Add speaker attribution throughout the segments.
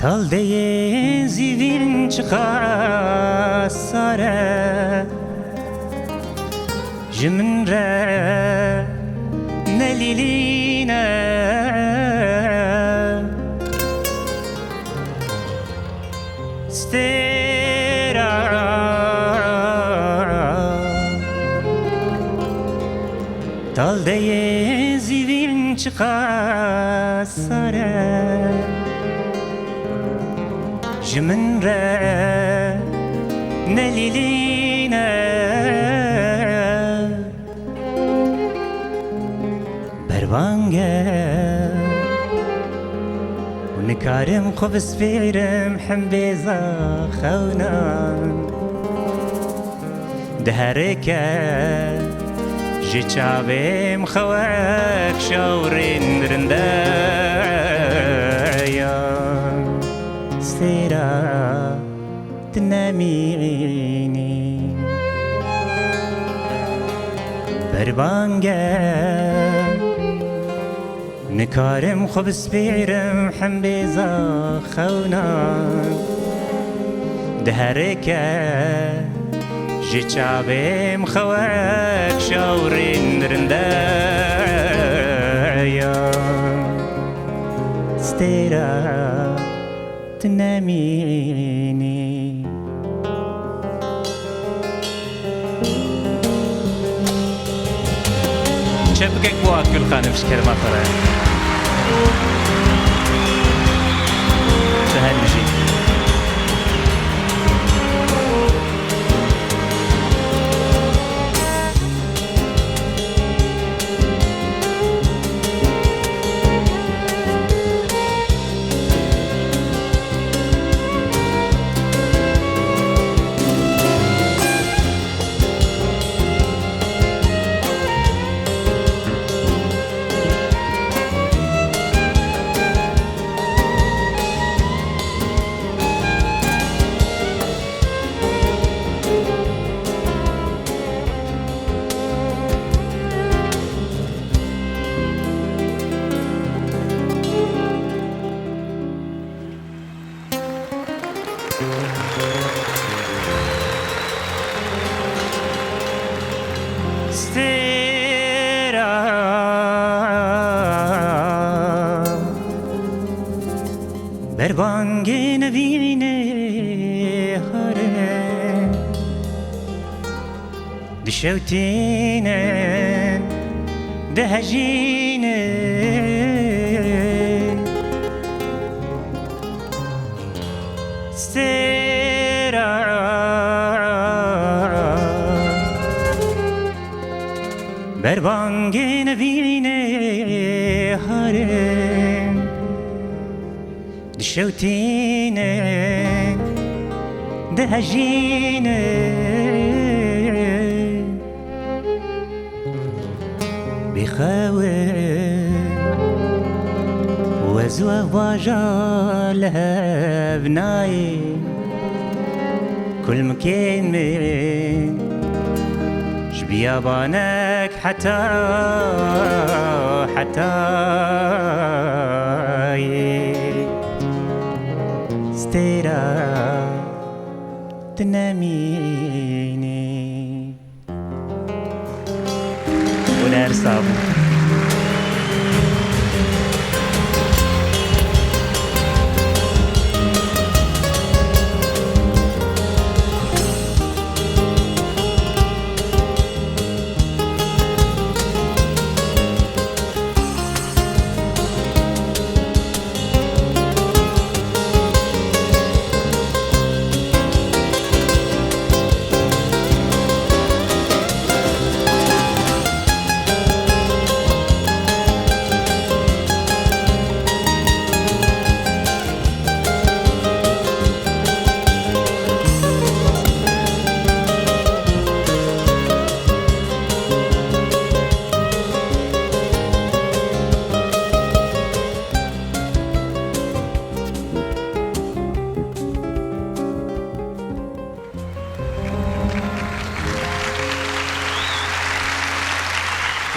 Speaker 1: Tal de zivin çıkasare Jimin re neliline Stera Tal de zivin çıkasare Jimin re neliline berbange ونكارم خبز فيرم حمبيزا خونا دهركه جيتشابي مخواك شاورين رندايا سيرا تناميني بربانجا نكارم خبز بيرم حمبيزا خونا دهركه جيتشابي مخواك شاورين رندايا ستيرا تناميني شبكك واكل خانم شكر ما فرق سهل بشي Stera berbange nevine hare dişevtine dehjine berbange nevine harem dişevtine dehjine بخاوي وزوه واجاله بناي كل مكان من بيابانك حتى ستيرا تناميني ونار صابو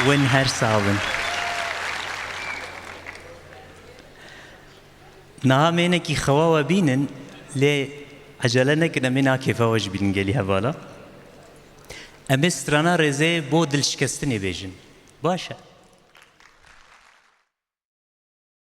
Speaker 1: وين هر صابن نامينك خواوا بينن لي عجلنك نمنا كيف واج بينجلي هوالا أمسترانا رزي بودل شكستني بيجن باشا